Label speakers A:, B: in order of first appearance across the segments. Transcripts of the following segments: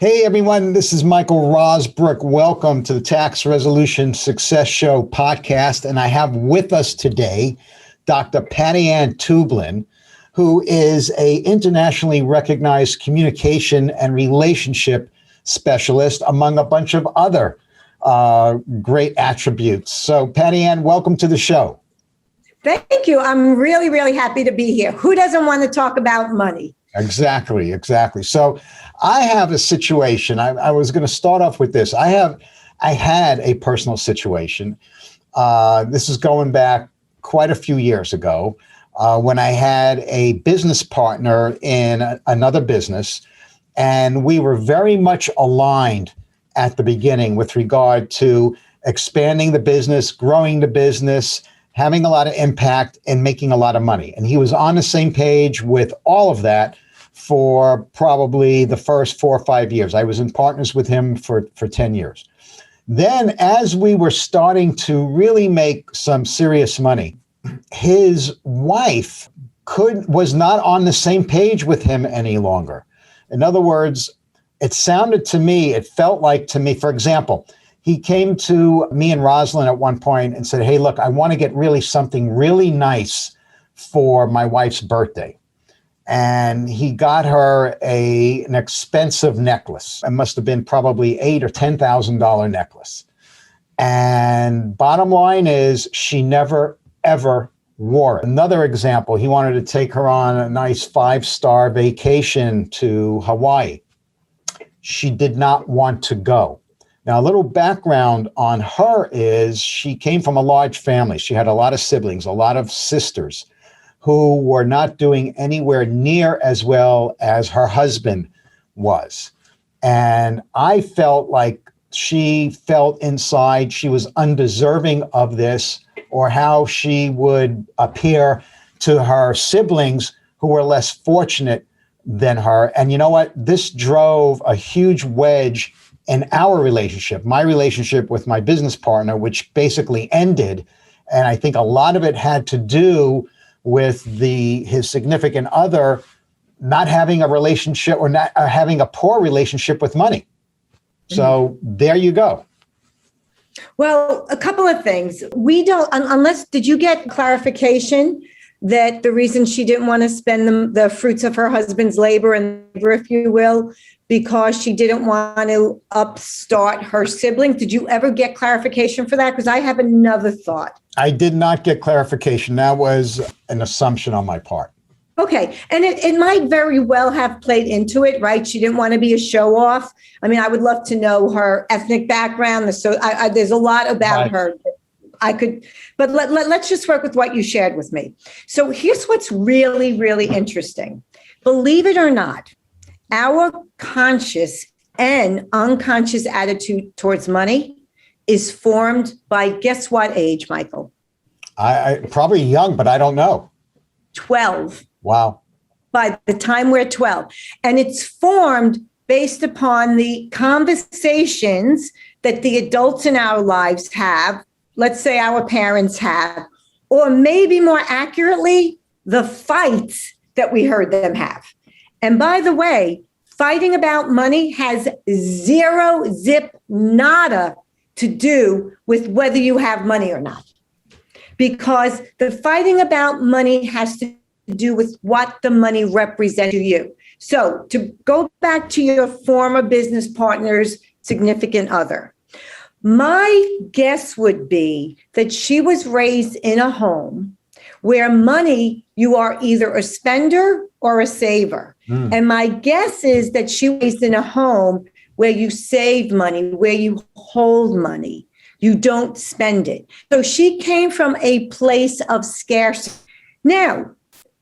A: Hey everyone, this is Michael Rosbrook. Welcome to the Tax Resolution Success Show podcast. And I have with us today Dr. Patty Ann Tublin, who is an internationally recognized communication and relationship specialist, among a bunch of other great attributes. So Patty Ann, welcome to the show.
B: Thank you. I'm really, really happy to be here. Who doesn't want to talk about money?
A: Exactly. So I have a situation. I was going to start off with this. I had a personal situation. This is going back quite a few years ago when I had a business partner in another business, and we were very much aligned at the beginning with regard to expanding the business, growing the business, having a lot of impact, and making a lot of money. And he was on the same page with all of that for probably the first 4 or 5 years. I was in partners with him for 10 years. Then as we were starting to really make some serious money, his wife was not on the same page with him any longer. In other words, it felt like to me, for example, he came to me and Rosalind at one point and said, hey, look, I want to get something really nice for my wife's birthday. And he got her an expensive necklace. It must have been probably $8,000 or $10,000 necklace. And bottom line is she never, ever wore it. Another example, he wanted to take her on a nice 5-star vacation to Hawaii. She did not want to go. Now, a little background on her is she came from a large family. She had a lot of siblings, a lot of sisters who were not doing anywhere near as well as her husband was. And I felt like she felt inside she was undeserving of this, or how she would appear to her siblings who were less fortunate than her. And you know what? This drove a huge wedge in our relationship, my relationship with my business partner, which basically ended. And I think a lot of it had to do with his significant other not having a relationship or having a poor relationship with money. So there you go.
B: Well, a couple of things. We don't, did you get clarification that the reason she didn't want to spend the fruits of her husband's labor, if you will, because she didn't want to upstart her siblings? Did you ever get clarification for that? Because I have another thought. I
A: did not get clarification. That was an assumption on my part.
B: Okay. And it might very well have played into it, right? She didn't want to be a show off. I mean, I would love to know her ethnic background. So there's a lot about her. But let's just work with what you shared with me. So here's what's really, really interesting. Believe it or not, our conscious and unconscious attitude towards money is formed by, guess what age, Michael?
A: I probably young, but I don't know.
B: 12.
A: Wow.
B: By the time we're 12. And it's formed based upon the conversations that the adults in our lives have, let's say our parents have, or maybe more accurately, the fights that we heard them have. And by the way, fighting about money has zero zip nada to do with whether you have money or not. Because the fighting about money has to do with what the money represents to you. So to go back to your former business partner's significant other, my guess would be that she was raised in a home where money, you are either a spender or a saver. And my guess is that she was raised in a home where you save money, where you hold money, you don't spend it. So she came from a place of scarcity. Now,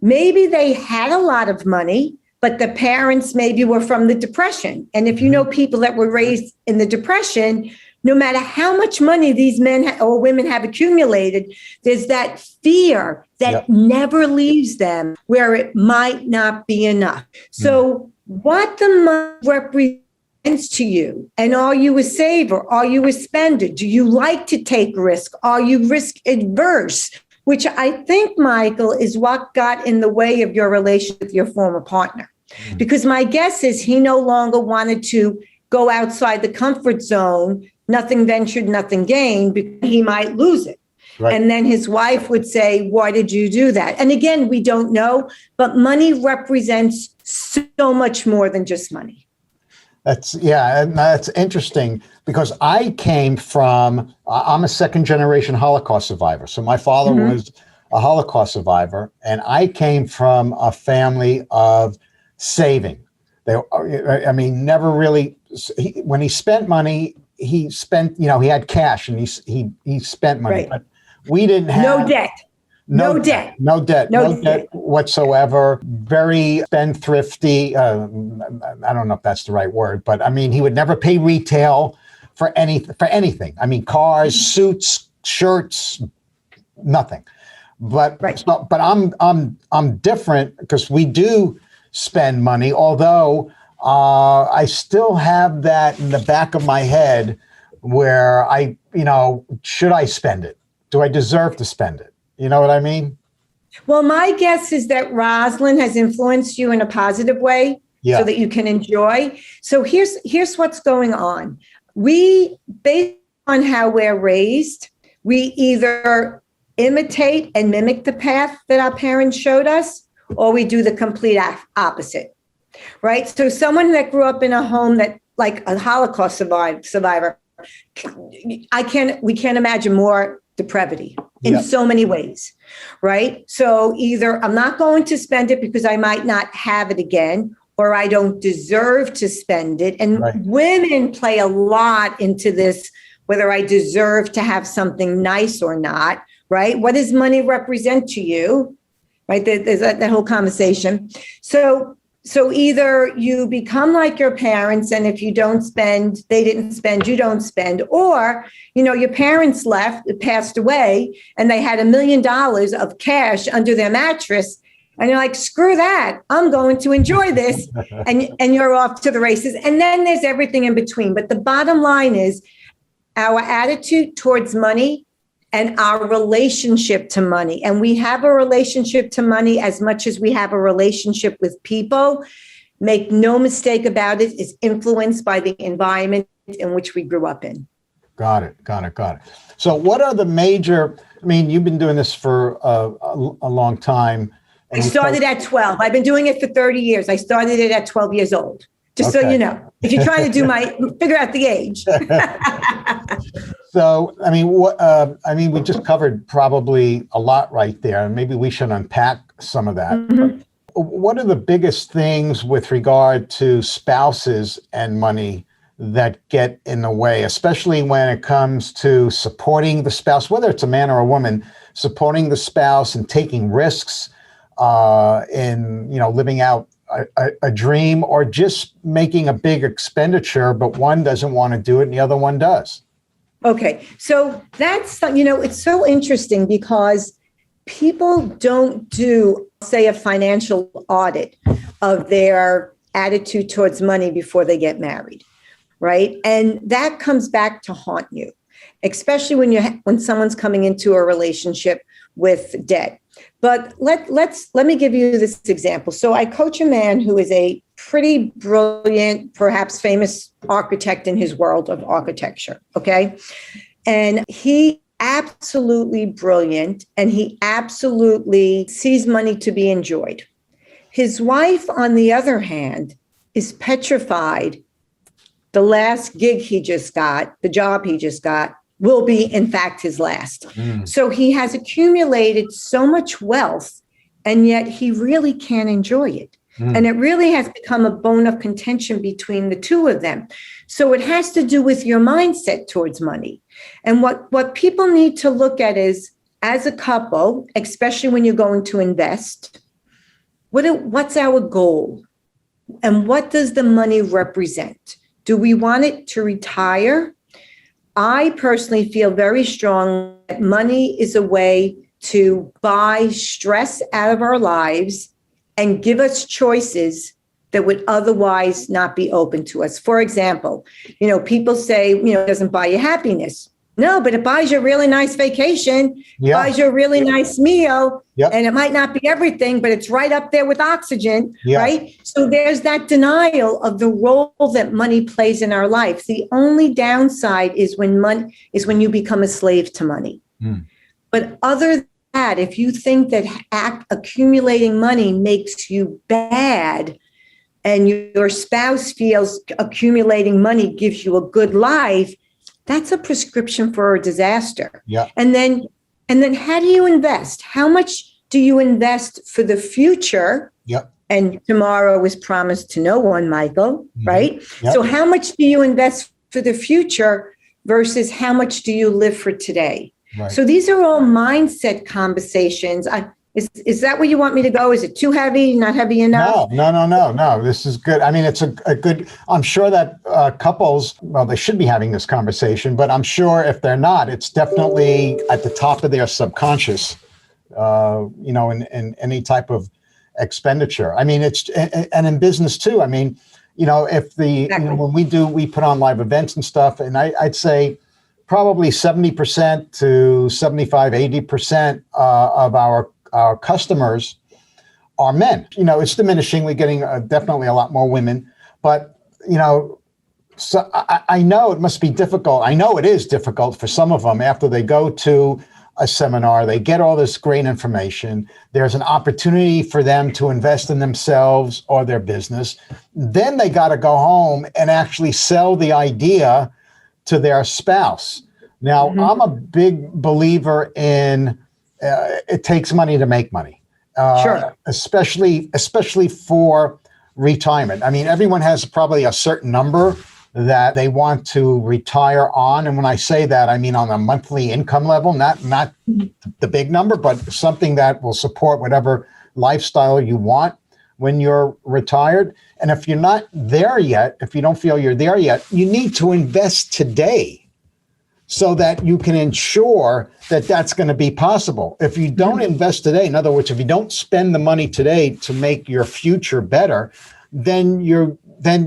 B: maybe they had a lot of money, but the parents maybe were from the Depression. And if you know people that were raised in the Depression, no matter how much money these men or women have accumulated, there's that fear that never leaves them where it might not be enough. So what the money represents to you, and are you a saver? Are you a spender? Do you like to take risk? Are you risk adverse? Which I think, Michael, is what got in the way of your relationship with your former partner. Because my guess is he no longer wanted to go outside the comfort zone, nothing ventured, nothing gained, because he might lose it.
A: Right.
B: And then his wife would say, why did you do that? And again, we don't know, but money represents so much more than just money.
A: And that's interesting because I'm a second generation Holocaust survivor. So my father was a Holocaust survivor, and I came from a family of saving. Never really, when he spent money, he spent, he had cash and he spent money,
B: right.
A: But we didn't have
B: no debt. No debt
A: whatsoever. Very spendthrifty. I don't know if that's the right word, but I mean, he would never pay retail for anything. I mean, cars, suits, shirts, nothing. But
B: right.
A: But I'm different because we do spend money. Although I still have that in the back of my head where should I spend it? Do I deserve to spend it? You know what I mean?
B: Well, my guess is that Rosalind has influenced you in a positive way so that you can enjoy. So here's what's going on. We, based on how we're raised, we either imitate and mimic the path that our parents showed us, or we do the complete opposite, right? So someone that grew up in a home that, like a Holocaust survivor, we can't imagine more depravity in so many ways, right? So either I'm not going to spend it because I might not have it again, or I don't deserve to spend it. And women play a lot into this, whether I deserve to have something nice or not, right? What does money represent to you, right? There's that whole conversation. So either you become like your parents, and if you don't spend, they didn't spend, you don't spend, or, your parents passed away, and they had $1 million of cash under their mattress. And you're like, screw that, I'm going to enjoy this. And you're off to the races. And then there's everything in between. But the bottom line is our attitude towards money and our relationship to money. And we have a relationship to money as much as we have a relationship with people. Make no mistake about it, is influenced by the environment in which we grew up in.
A: Got it. So what are the major, you've been doing this for a long time.
B: I started at 12. I've been doing it for 30 years. I started it at 12 years old. Just so you know, if you're trying to figure out the age.
A: So, we just covered probably a lot right there, and maybe we should unpack some of that. Mm-hmm. What are the biggest things with regard to spouses and money that get in the way, especially when it comes to supporting the spouse, whether it's a man or a woman, supporting the spouse and taking risks in, living out a dream, or just making a big expenditure, but one doesn't want to do it and the other one does?
B: Okay. So that's, it's so interesting because people don't do, say, a financial audit of their attitude towards money before they get married, right? And that comes back to haunt you, especially when someone's coming into a relationship with debt. But let me give you this example. So I coach a man who is a pretty brilliant, perhaps famous architect in his world of architecture. Okay. And he absolutely brilliant, and he absolutely sees money to be enjoyed. His wife, on the other hand, is petrified. The last gig he just got, the job he just got, will be, in fact, his last. So he has accumulated so much wealth, and yet he really can't enjoy it. And it really has become a bone of contention between the two of them. So it has to do with your mindset towards money. And what people need to look at is, as a couple, especially when you're going to invest, what's our goal? And what does the money represent? Do we want it to retire? I personally feel very strong that money is a way to buy stress out of our lives and give us choices that would otherwise not be open to us. For example, people say, it doesn't buy you happiness. No, but it buys you a really nice vacation, buys you a really nice meal, and it might not be everything, but it's right up there with oxygen, right? So there's that denial of the role that money plays in our life. The only downside is when you become a slave to money. But other than that, if you think that accumulating money makes you bad, and your spouse feels accumulating money gives you a good life, that's a prescription for a disaster. And then how do you invest? How much do you invest for the future? And tomorrow is promised to no one, Michael, right? So how much do you invest for the future versus how much do you live for today? So these are all mindset conversations. Is that where you want me to go? Is it too heavy, not heavy enough?
A: No. This is good. I mean, it's a good, I'm sure that couples, well, they should be having this conversation, but I'm sure if they're not, it's definitely at the top of their subconscious, in any type of expenditure. I mean, and in business too. I mean, if when we put on live events and stuff, and I'd say probably 70% to 75, 80% of our customers are men. It's diminishing. We're getting definitely a lot more women, but so I know it must be difficult. I know it is difficult for some of them after they go to a seminar, they get all this great information. There's an opportunity for them to invest in themselves or their business. Then they got to go home and actually sell the idea to their spouse. Now, I'm a big believer in it takes money to make money, especially for retirement. I mean, everyone has probably a certain number that they want to retire on. And when I say that, I mean on a monthly income level, not the big number, but something that will support whatever lifestyle you want when you're retired. And if you're not there yet, if you don't feel you're there yet, you need to invest today so that you can ensure that that's going to be possible. If you don't invest today, in other words, if you don't spend the money today to make your future better, then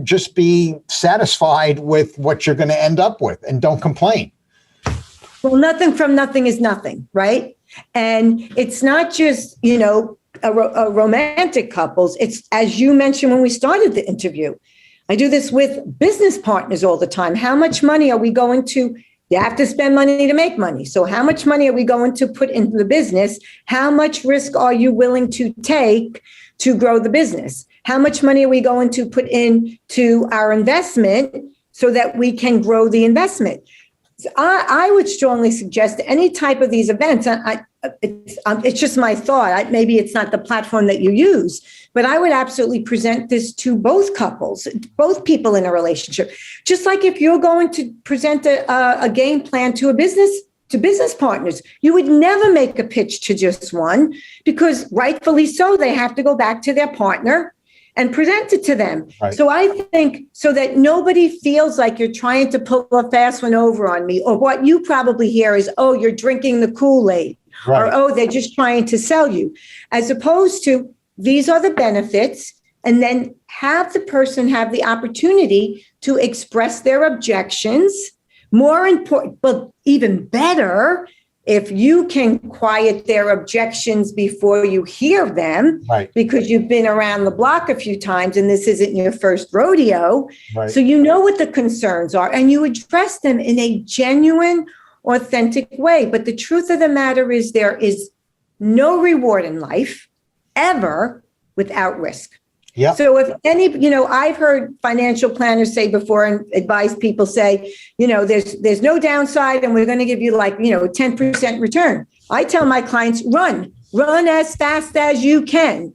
A: just be satisfied with what you're going to end up with and don't complain.
B: Well, nothing from nothing is nothing, right? And it's not just, a romantic couples. It's, as you mentioned when we started the interview, I do this with business partners all the time. How much money are we going to? You have to spend money to make money. So how much money are we going to put into the business? How much risk are you willing to take to grow the business? How much money are we going to put into our investment so that we can grow the investment? I would strongly suggest any type of these events. It's just my thought. Maybe it's not the platform that you use, but I would absolutely present this to both couples, both people in a relationship. Just like if you're going to present a game plan to business partners, you would never make a pitch to just one, because rightfully so, they have to go back to their partner and present it to them. Right. So I think so that nobody feels like you're trying to pull a fast one over on me, or what you probably hear is, oh, you're drinking the Kool-Aid, right, or, oh, they're just trying to sell you, as opposed to these are the benefits, and then have the person have the opportunity to express their objections. More important, but even better, if you can quiet their objections before you hear them, right, because you've been around the block a few times and this isn't your first rodeo. Right. So you know what the concerns are and you address them in a genuine, authentic way. But the truth of the matter is there is no reward in life ever without risk. Yeah. So if I've heard financial planners say before and advise people say, there's no downside and we're going to give you 10% return. I tell my clients, run as fast as you can.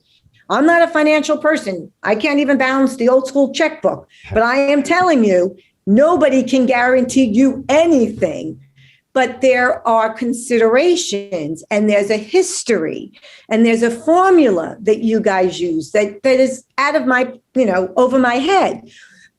B: I'm not a financial person. I can't even balance the old school checkbook, but I am telling you, nobody can guarantee you anything. But there are considerations and there's a history and there's a formula that you guys use that is out of my, over my head.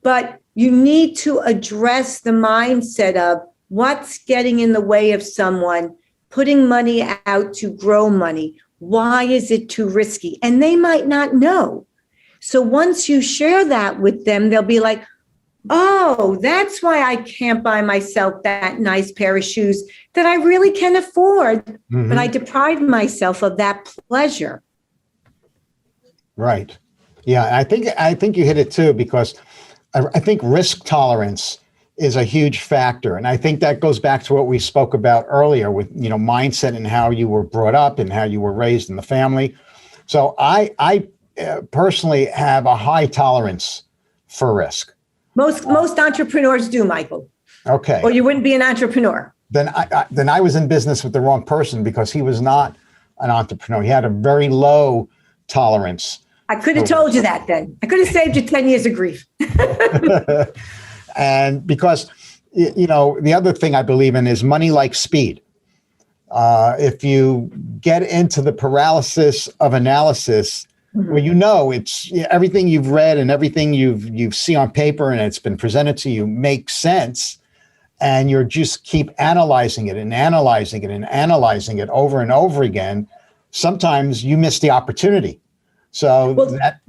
B: But you need to address the mindset of what's getting in the way of someone putting money out to grow money. Why is it too risky? And they might not know. So once you share that with them, they'll be like, Oh, that's why I can't buy myself that nice pair of shoes that I really can afford, but I deprive myself of that pleasure.
A: Right. Yeah, I think you hit it too, because I think risk tolerance is a huge factor. And I think that goes back to what we spoke about earlier with, mindset and how you were brought up and how you were raised in the family. So I personally have a high tolerance for risk.
B: Most entrepreneurs do, Michael.
A: Okay.
B: Or you wouldn't be an entrepreneur.
A: Then I was in business with the wrong person, because he was not an entrepreneur. He had a very low tolerance.
B: I could have told you that then. I could have saved you 10 years of grief.
A: And because, the other thing I believe in is money like speed. If you get into the paralysis of analysis, where it's everything you've read and everything you see on paper and it's been presented to you makes sense, and you're just keep analyzing it and analyzing it and analyzing it over and over again, sometimes you miss the opportunity. So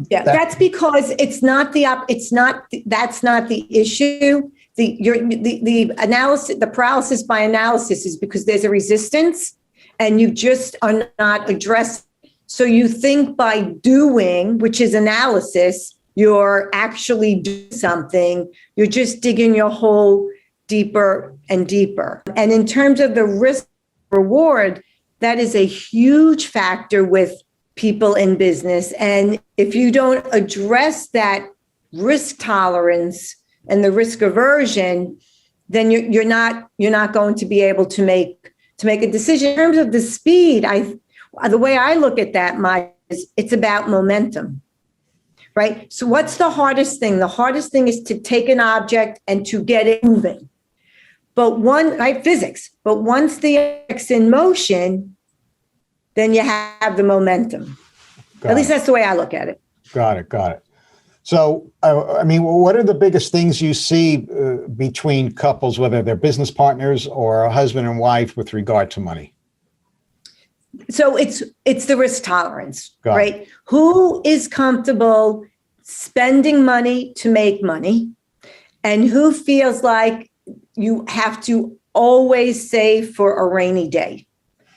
B: that's because that's not the issue. The analysis, the paralysis by analysis, is because there's a resistance and you just are not addressing. So you think by doing, which is analysis, you're actually doing something. You're just digging your hole deeper and deeper. And in terms of the risk reward, that is a huge factor with people in business. And if you don't address that risk tolerance and the risk aversion, then you're not going to be able to make a decision. In terms of the speed, the way I look at that, Mike, is it's about momentum, right? So what's the hardest thing? The hardest thing is to take an object and to get it moving. Physics. But once the object's in motion, then you have the momentum. At least that's the way I look at it.
A: Got it. So, what are the biggest things you see between couples, whether they're business partners or a husband and wife, with regard to money?
B: So it's the risk tolerance, right? Who is comfortable spending money to make money, and who feels like you have to always save for a rainy day?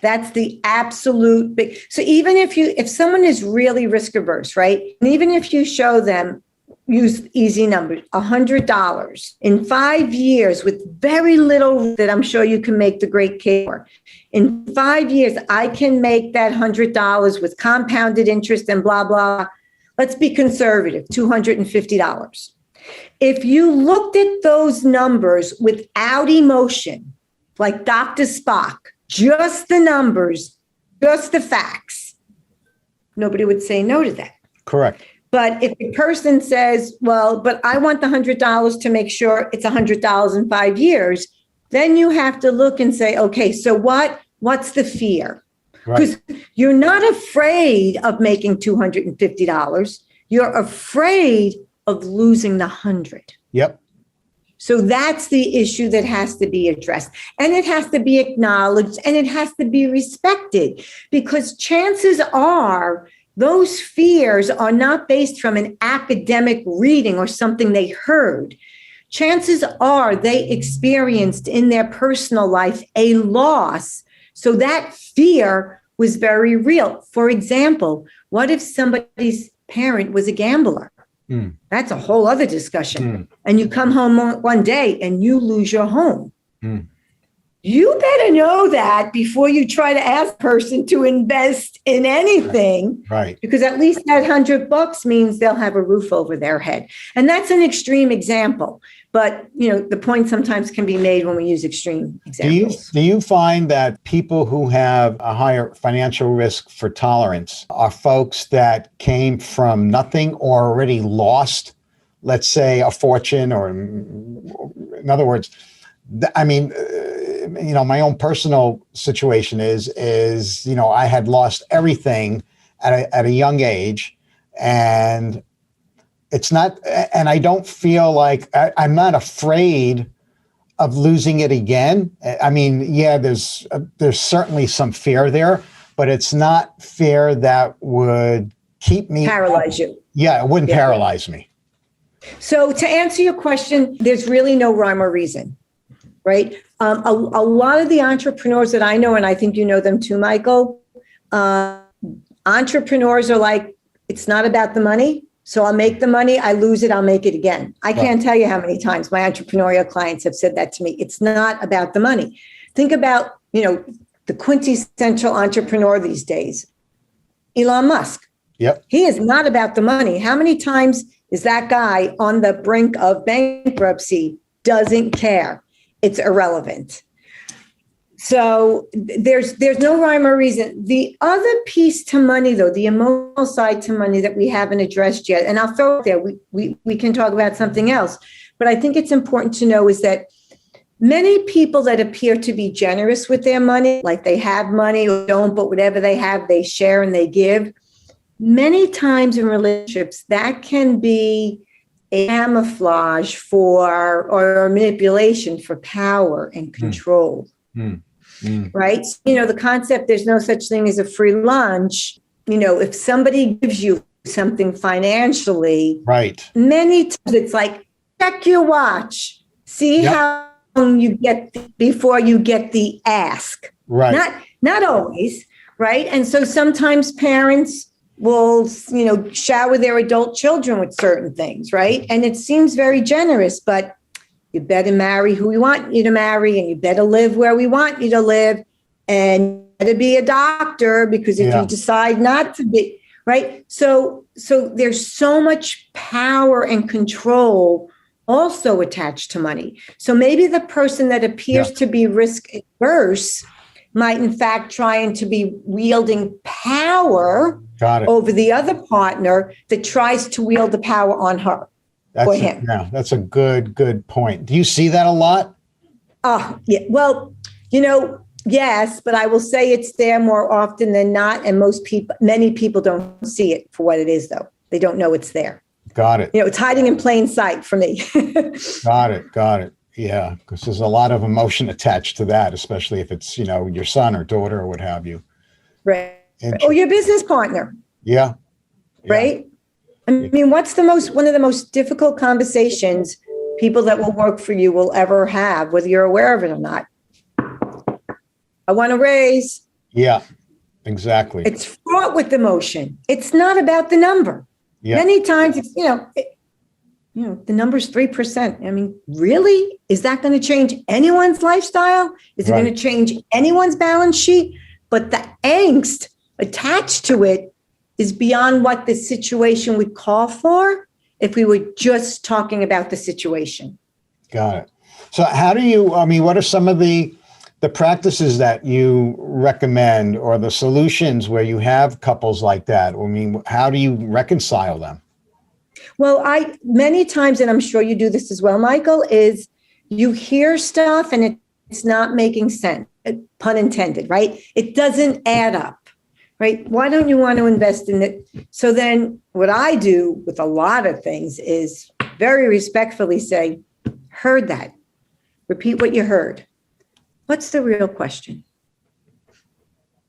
B: That's the absolute big. So even if someone is really risk averse, right? And even if you show them, use easy numbers, $100 in 5 years with very little that I'm sure you can make the great case for. In 5 years, I can make that $100 with compounded interest and blah, blah. Let's be conservative, $250. If you looked at those numbers without emotion, like Dr. Spock, just the numbers, just the facts, nobody would say no to that.
A: Correct.
B: But if a person says, well, but I want the $100 to make sure it's $100 in 5 years, then you have to look and say, okay, so what's the fear? Because you're not afraid of making $250. You're afraid of losing the 100.
A: Yep.
B: So that's the issue that has to be addressed, and it has to be acknowledged, and it has to be respected, because chances are those fears are not based from an academic reading or something they heard. Chances are they experienced in their personal life a loss. So that fear was very real. For example, what if somebody's parent was a gambler? That's a whole other discussion. And you come home one day and you lose your home. You better know that before you try to ask a person to invest in anything.
A: Right.
B: Because at least that $100 means they'll have a roof over their head. And that's an extreme example. But, the point sometimes can be made when we use extreme examples.
A: Do you find that people who have a higher financial risk for tolerance are folks that came from nothing or already lost, let's say, a fortune, or in other words, my own personal situation is I had lost everything at a young age, and it's not, and I don't feel like I'm not afraid of losing it again. There's certainly some fear there, but it's not fear that would keep me
B: paralyze you.
A: Yeah, it wouldn't paralyze me.
B: So to answer your question, there's really no rhyme or reason, right? A lot of the entrepreneurs that I know, and I think you know them too, Michael, entrepreneurs are like, it's not about the money. So I'll make the money, I lose it, I'll make it again. I can't tell you how many times my entrepreneurial clients have said that to me. It's not about the money. Think about, the quintessential entrepreneur these days, Elon Musk.
A: Yep.
B: He is not about the money. How many times is that guy on the brink of bankruptcy? Doesn't care. It's irrelevant. So there's no rhyme or reason. The other piece to money, though, the emotional side to money that we haven't addressed yet, and I'll throw it there, we can talk about something else, but I think it's important to know is that many people that appear to be generous with their money, like they have money or don't, but whatever they have, they share and they give. Many times in relationships, that can be a camouflage for or manipulation for power and control. Right? So, the concept, there's no such thing as a free lunch. If somebody gives you something financially,
A: right,
B: many times it's like, check your watch, see how long you get before you get the ask.
A: Right.
B: Not always, right? And so sometimes parents will, shower their adult children with certain things, right? And it seems very generous, but you better marry who we want you to marry, and you better live where we want you to live, and you better be a doctor, because if you decide not to be, right? So there's so much power and control also attached to money. So maybe the person that appears to be risk averse might in fact trying to be wielding power over the other partner that tries to wield the power on her.
A: That's a good point. Do you see that a lot?
B: Oh, yeah. Well, yes, but I will say it's there more often than not. And many people don't see it for what it is, though. They don't know it's there.
A: Got it.
B: It's hiding in plain sight for me.
A: Got it. Yeah, because there's a lot of emotion attached to that, especially if it's, your son or daughter or what have you.
B: Right. Or your business partner.
A: Yeah.
B: Right. I mean, one of the most difficult conversations people that will work for you will ever have, whether you're aware of it or not. I want to raise.
A: Yeah, exactly.
B: It's fraught with emotion. It's not about the number. Yeah. Many times it's, the number's 3%. I mean, really? Is that going to change anyone's lifestyle? Is it going to change anyone's balance sheet? But the angst attached to it is beyond what the situation would call for if we were just talking about the situation. Got
A: it. So what are some of the practices that you recommend, or the solutions where you have couples like that? I mean, how do you reconcile them?
B: Well, many times, and I'm sure you do this as well, Michael, is you hear stuff and it's not making sense, pun intended, right? It doesn't add up. Right? Why don't you want to invest in it? So then what I do with a lot of things is very respectfully say, heard that. Repeat what you heard. What's the real question?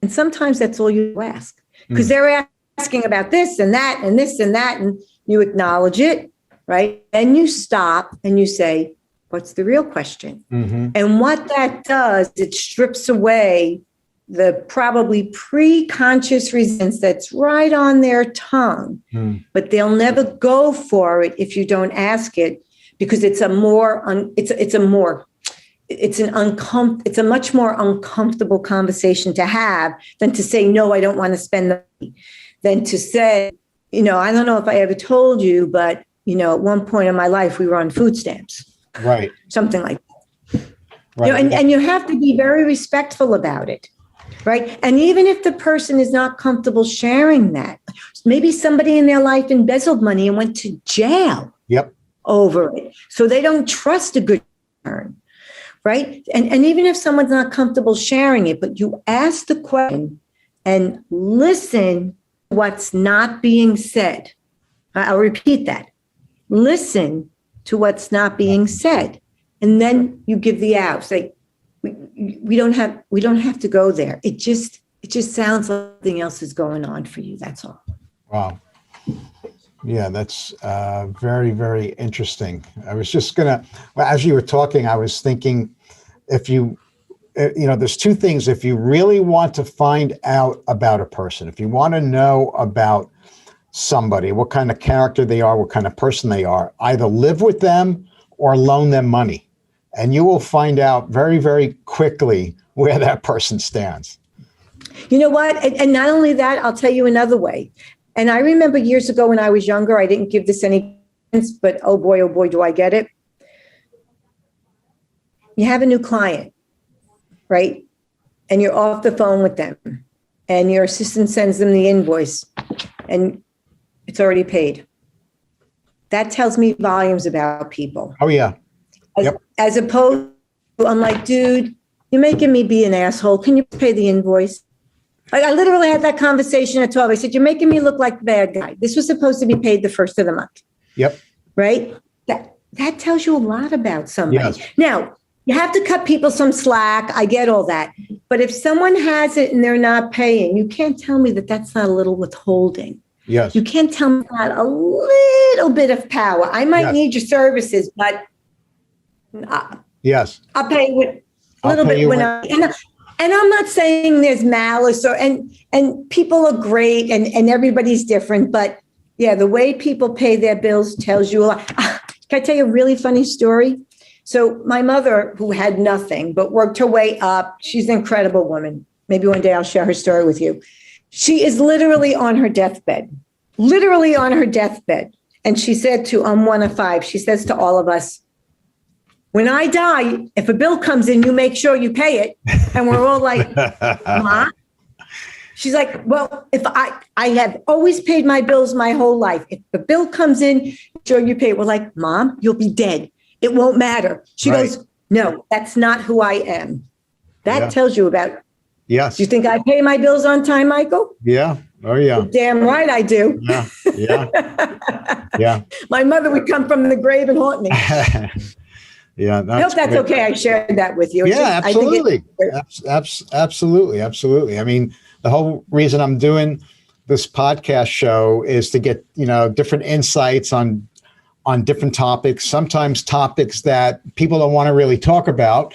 B: And sometimes that's all you ask, because they're asking about this and that and this and that, and you acknowledge it, right? Then you stop and you say, what's the real question? Mm-hmm. And what that does, it strips away the probably pre-conscious resistance that's right on their tongue, but they'll never go for it if you don't ask it, because it's a much more uncomfortable conversation to have than to say, no, I don't want to spend the money, than to say, I don't know if I ever told you, but at one point in my life, we were on food stamps,
A: right?
B: Something like that. Right. And you have to be very respectful about it. Right. And even if the person is not comfortable sharing that, maybe somebody in their life embezzled money and went to jail over it. So they don't trust a good return. Right. And even if someone's not comfortable sharing it, but you ask the question and listen to what's not being said. I'll repeat that. Listen to what's not being said. And then you give the out. Say, we don't have to go there. It just sounds like something else is going on for you. That's all.
A: Wow. Yeah, that's very, very interesting. I was just gonna, well, as you were talking, I was thinking, if you, there's two things. If you really want to find out about a person, if you want to know about somebody, what kind of character they are, what kind of person they are, either live with them or loan them money. And you will find out very, very quickly where that person stands.
B: You know what? And not only that, I'll tell you another way. And I remember years ago when I was younger, I didn't give this any sense, but oh boy, do I get it. You have a new client, right? And you're off the phone with them, and your assistant sends them the invoice, and it's already paid. That tells me volumes about people.
A: Oh, yeah.
B: Yep. As opposed to, I'm like, dude, you're making me be an asshole. Can you pay the invoice? I literally had that conversation at 12. I said, you're making me look like the bad guy. This was supposed to be paid the first of the month.
A: Yep.
B: Right? That tells you a lot about somebody.
A: Yes.
B: Now, you have to cut people some slack. I get all that. But if someone has it and they're not paying, you can't tell me that that's not a little withholding.
A: Yes.
B: You can't tell me that a little bit of power. I might need your services, but
A: yes,
B: I'll pay with a little bit when and I'm not saying there's malice and people are great and everybody's different, but yeah, the way people pay their bills tells you a lot. Can I tell you a really funny story? So my mother, who had nothing but worked her way up, she's an incredible woman. Maybe one day I'll share her story with you. She is literally on her deathbed. And she said to, I'm one of five, she says to all of us, when I die, if a bill comes in, you make sure you pay it. And we're all like, Ma? She's like, well, if I have always paid my bills my whole life. If the bill comes in, sure you pay it. We're like, Mom, you'll be dead. It won't matter. She goes, no, that's not who I am. That tells you about.
A: Yes.
B: Do you think I pay my bills on time, Michael?
A: Yeah. Oh, yeah.
B: You're damn right I do.
A: Yeah. Yeah. Yeah.
B: My mother would come from the grave and haunt me.
A: Yeah.
B: I hope that's okay. I shared that with you.
A: Yeah, absolutely. Absolutely. Absolutely. I mean, the whole reason I'm doing this podcast show is to get, different insights on different topics, sometimes topics that people don't want to really talk about,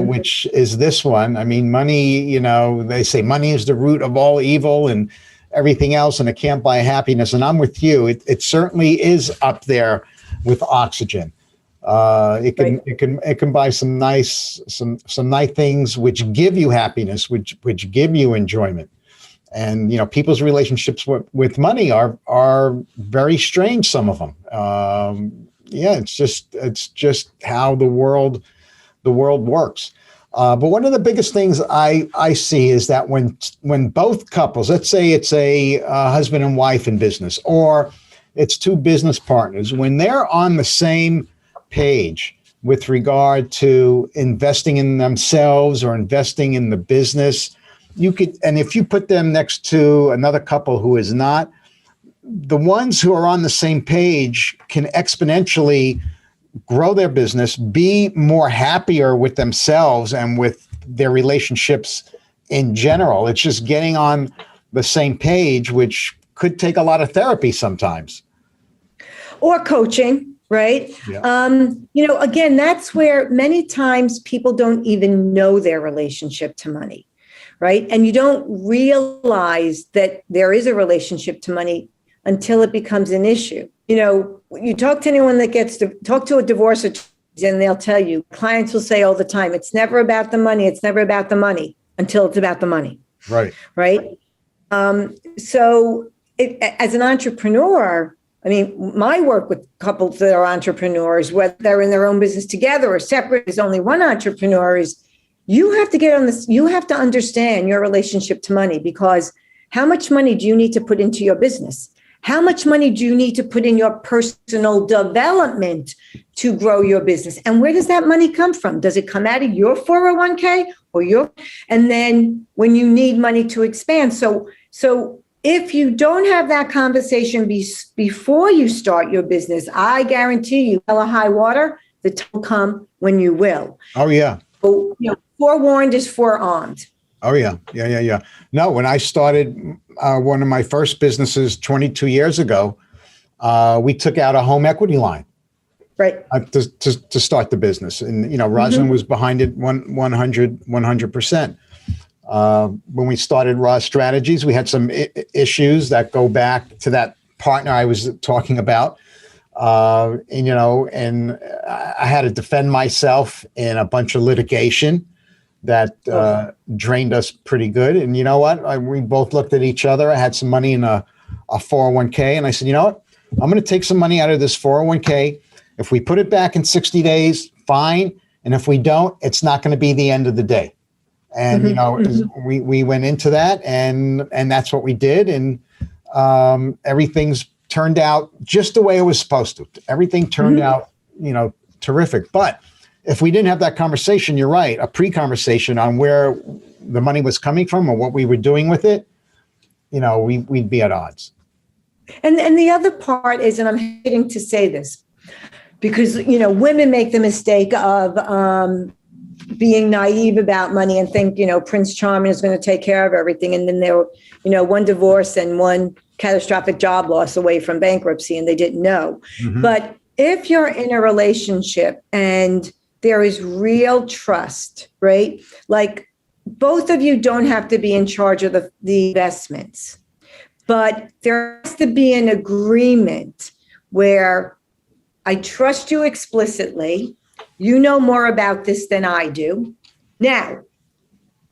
A: which is this one. I mean, money, they say money is the root of all evil and everything else, and it can't buy happiness. And I'm with you. It certainly is up there with oxygen. It can buy some nice things which give you happiness, which give you enjoyment. And people's relationships with money are very strange. Some of them, it's just how the world works. But one of the biggest things I see is that when both couples, let's say it's a husband and wife in business, or it's two business partners, when they're on the same page with regard to investing in themselves or investing in the business, and if you put them next to another couple who is not, the ones who are on the same page can exponentially grow their business, be more happier with themselves and with their relationships in general. It's just getting on the same page, which could take a lot of therapy sometimes.
B: Or coaching, right? Yeah. Again, that's where many times people don't even know their relationship to money. Right. And you don't realize that there is a relationship to money until it becomes an issue. You talk to anyone that gets to talk to a divorce attorney, and they'll tell you, clients will say all the time, it's never about the money. It's never about the money until it's about the money.
A: Right.
B: Right. So as an entrepreneur, I mean, my work with couples that are entrepreneurs, whether they're in their own business together or separate, there's only one entrepreneur, is you have to get on this. You have to understand your relationship to money, because how much money do you need to put into your business? How much money do you need to put in your personal development to grow your business? And where does that money come from? Does it come out of your 401k or and then when you need money to expand? So if you don't have that conversation before you start your business, I guarantee you, hell or high water, the time will come when you will.
A: Oh, yeah.
B: So, forewarned is forearmed.
A: Oh, yeah. Yeah. No, when I started one of my first businesses 22 years ago, we took out a home equity line.
B: Right.
A: To start the business. And, Rosalind was behind it 100%. When we started Raw Strategies, we had some issues that go back to that partner I was talking about. And I had to defend myself in a bunch of litigation that drained us pretty good. And you know what? We both looked at each other. I had some money in a 401k. And I said, you know what? I'm going to take some money out of this 401k. If we put it back in 60 days, fine. And if we don't, it's not going to be the end of the day. And, we went into that and that's what we did. And everything's turned out just the way it was supposed to. Everything turned out, terrific. But if we didn't have that conversation, you're right, a pre-conversation on where the money was coming from or what we were doing with it, we'd be at odds.
B: And the other part is, and I'm hating to say this, because, women make the mistake of being naive about money and think, Prince Charming is going to take care of everything. And then they're, one divorce and one catastrophic job loss away from bankruptcy, and they didn't know. But if you're in a relationship and there is real trust, right? Like both of you don't have to be in charge of the investments, but there has to be an agreement where I trust you explicitly. You know more about this than I do. Now,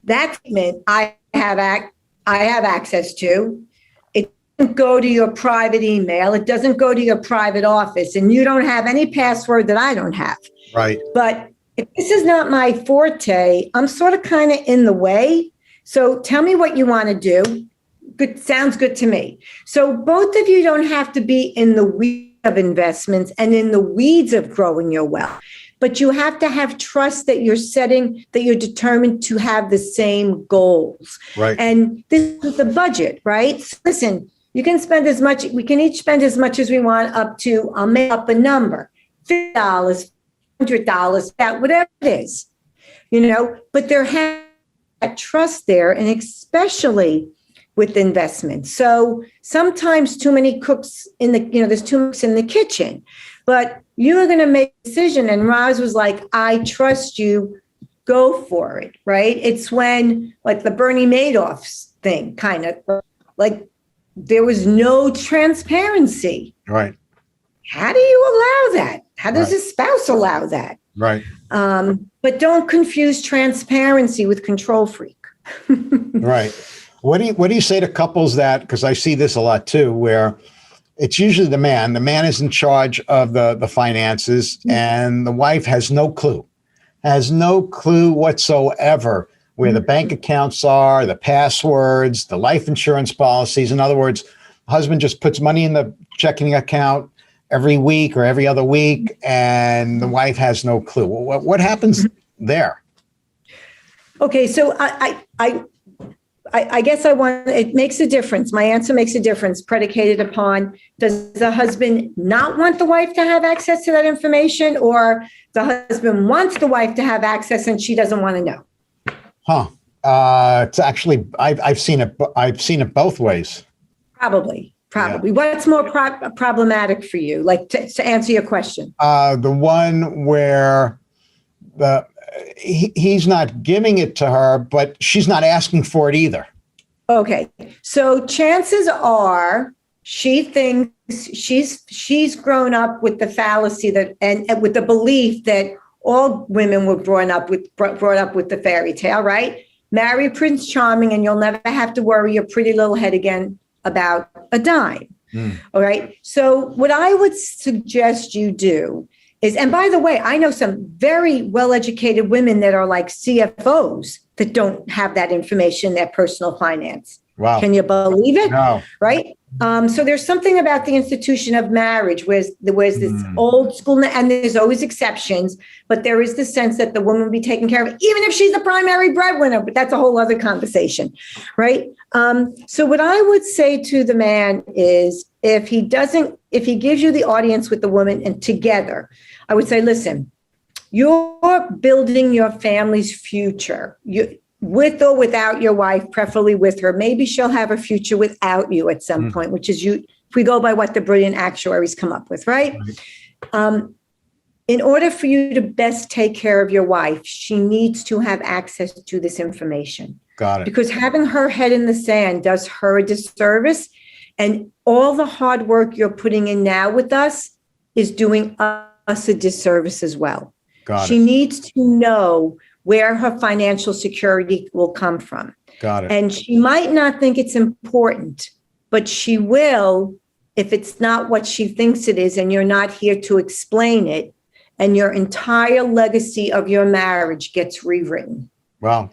B: that meant I have access to. It doesn't go to your private email. It doesn't go to your private office, and you don't have any password that I don't have.
A: Right.
B: But if this is not my forte, I'm sort of kind of in the way. So tell me what you want to do. Good, sounds good to me. So both of you don't have to be in the weeds of investments and in the weeds of growing your wealth, but you have to have trust that you're determined to have the same goals. Right. And this is the budget, right? So listen, we can each spend as much as we want, up to, I'll make up a number, $50, $100, whatever it is, but there has that trust there, and especially with investments. So sometimes too many cooks there's too much in the kitchen, but you are going to make a decision. And Roz was like, I trust you, go for it, right? It's when, like the Bernie Madoff thing, kind of like there was no transparency.
A: Right.
B: How do you allow that? How does a spouse allow that?
A: Right.
B: But don't confuse transparency with control freak.
A: Right. What do you say to couples that, because I see this a lot too, where it's usually the man is in charge of the finances, and the wife has no clue whatsoever where the bank accounts are, the passwords, the life insurance policies. In other words, the husband just puts money in the checking account every week or every other week, and the wife has no clue. What happens there? Okay,
B: so I guess it makes a difference. My answer makes a difference predicated upon, does the husband not want the wife to have access to that information, or the husband wants the wife to have access and she doesn't want to know?
A: It's actually, I've seen it both ways.
B: Probably. Yeah. What's more problematic for you? Like to answer your question?
A: The one where he's not giving it to her, but she's not asking for it either.
B: Okay. So chances are she thinks she's grown up with the fallacy and with the belief that all women were brought up with the fairy tale, right? Marry Prince Charming and you'll never have to worry your pretty little head again about a dime. All right. So what I would suggest you do is, and by the way, I know some very well-educated women that are like CFOs that don't have that information in their personal finance. Wow. Can you believe it?
A: No.
B: Right. So there's something about the institution of marriage where there's this old school, and there's always exceptions, but there is the sense that the woman will be taken care of, even if she's the primary breadwinner, but that's a whole other conversation. Right. So what I would say to the man is, if he gives you the audience with the woman and together, I would say, listen, you're building your family's future. With or without your wife, preferably with her. Maybe she'll have a future without you at some point, which is we go by what the brilliant actuaries come up with, right? In order for you to best take care of your wife, she needs to have access to this information.
A: Got it.
B: Because having her head in the sand does her a disservice. And all the hard work you're putting in now with us is doing us a disservice as well. She needs to know where her financial security will come from.
A: Got it.
B: And she might not think it's important, but she will if it's not what she thinks it is and you're not here to explain it, and your entire legacy of your marriage gets rewritten.
A: Wow.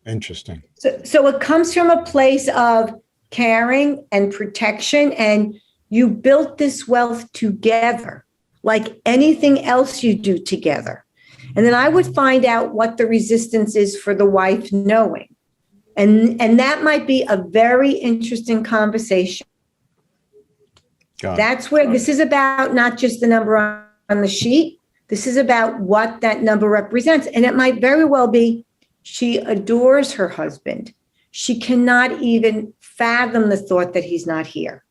A: Interesting.
B: So it comes from a place of caring and protection, and you built this wealth together, like anything else you do together. And then I would find out what the resistance is for the wife knowing. And that might be a very interesting conversation. That's where this is about, not just the number on the sheet. This is about what that number represents. And it might very well be she adores her husband. She cannot even fathom the thought that he's not here.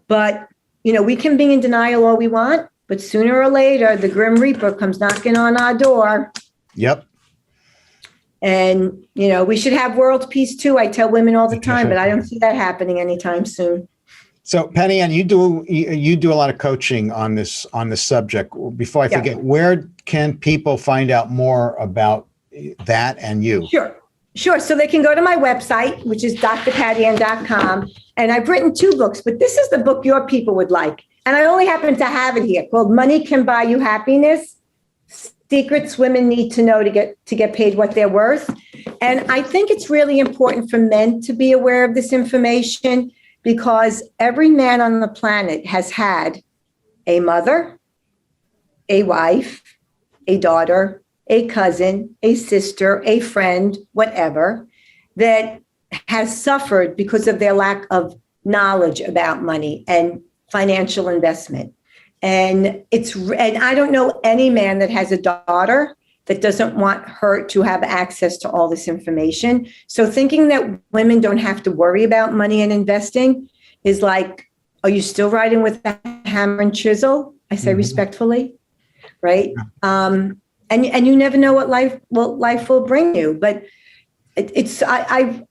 B: But, we can be in denial all we want, but sooner or later, the Grim Reaper comes knocking on our door.
A: Yep.
B: And, we should have world peace too. I tell women all the time, but I don't see that happening anytime soon.
A: So Penny Ann, you do a lot of coaching on this subject. Before I forget, where can people find out more about that and you? Sure.
B: So they can go to my website, which is drpattyann.com. And I've written 2 books, but this is the book your people would like. And I only happen to have it here, called Money Can Buy You Happiness: Secrets Women Need to Know to get paid what they're worth. And I think it's really important for men to be aware of this information, because every man on the planet has had a mother, a wife, a daughter, a cousin, a sister, a friend, whatever, that has suffered because of their lack of knowledge about money and financial investment. And I don't know any man that has a daughter that doesn't want her to have access to all this information. So thinking that women don't have to worry about money and investing is like, are you still writing with a hammer and chisel? I say respectfully, right? And you never know what life will bring you. But I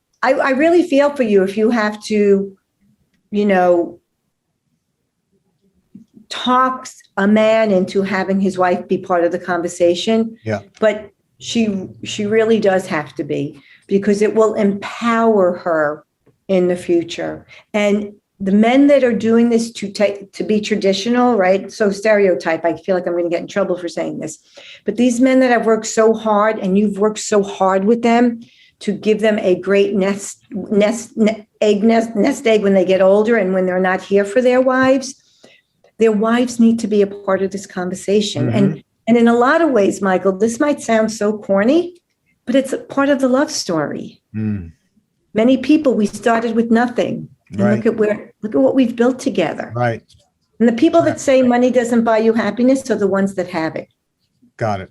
B: really feel for you if you have to, talk a man into having his wife be part of the conversation.
A: Yeah.
B: But she really does have to be, because it will empower her in the future. And the men that are doing this to be traditional, right? So stereotype, I feel like I'm going to get in trouble for saying this, but these men that have worked so hard, and you've worked so hard with them to give them a great nest egg when they get older and when they're not here for their wives need to be a part of this conversation. And in a lot of ways, Michael, this might sound so corny, but it's a part of the love story. Many people, we started with nothing. And look at what we've built together.
A: Right.
B: And the people that say money doesn't buy you happiness are the ones that have it.
A: Got it.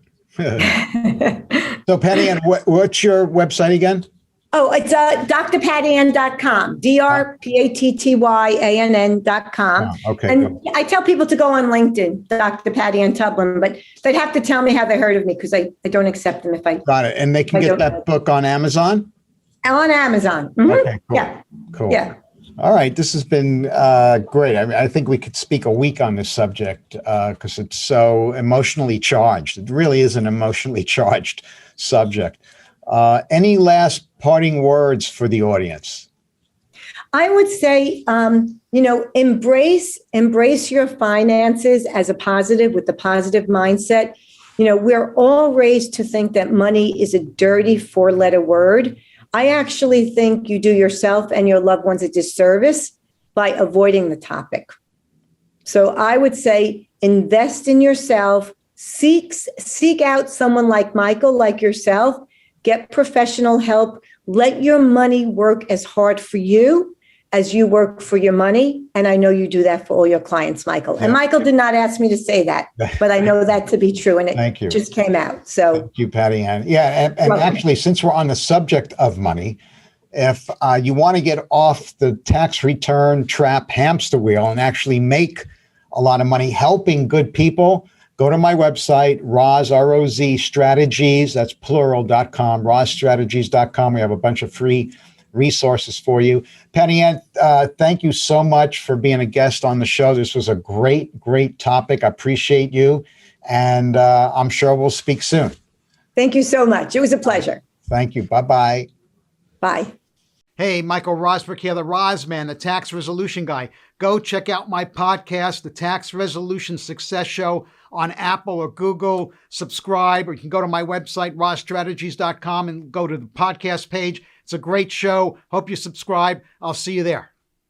A: So Penny Ann, what's your website again?
B: Oh, it's drpattyann.com, drpattyann.com.
A: Oh, okay.
B: And I tell people to go on LinkedIn, Dr. Patty Ann Tublin, but they'd have to tell me how they heard of me, because I don't accept them if I.
A: Got it. And they can get that book on Amazon?
B: On Amazon.
A: Okay, cool.
B: Yeah.
A: Cool.
B: Yeah.
A: All right. This has been great. I mean, I think we could speak a week on this subject because it's so emotionally charged. It really is an emotionally charged subject. Any last parting words for the audience?
B: I would say, embrace your finances as a positive, with the positive mindset. We're all raised to think that money is a dirty 4-letter word. I actually think you do yourself and your loved ones a disservice by avoiding the topic. So I would say invest in yourself, seek out someone like Michael, like yourself, get professional help, let your money work as hard for you as you work for your money. And I know you do that for all your clients, Michael. And Michael did not ask me to say that, but I know that to be true. And it just came out. So
A: thank you, Patty Ann. Yeah. And actually, since we're on the subject of money, if you want to get off the tax return trap hamster wheel and actually make a lot of money helping good people, go to my website, ROZ strategies, that's plural.com, rozstrategies.com. We have a bunch of free resources for you. Penny Ann, thank you so much for being a guest on the show. This was a great topic. I appreciate you. And I'm sure we'll speak soon.
B: Thank you so much. It was a pleasure.
A: Thank you. Bye-bye.
B: Bye.
C: Hey, Michael Rosberg here, the Rosman, the tax resolution guy. Go check out my podcast, The Tax Resolution Success Show, on Apple or Google. Subscribe, or you can go to my website, rozstrategies.com, and go to the podcast page. It's a great show. Hope you subscribe. I'll see you there.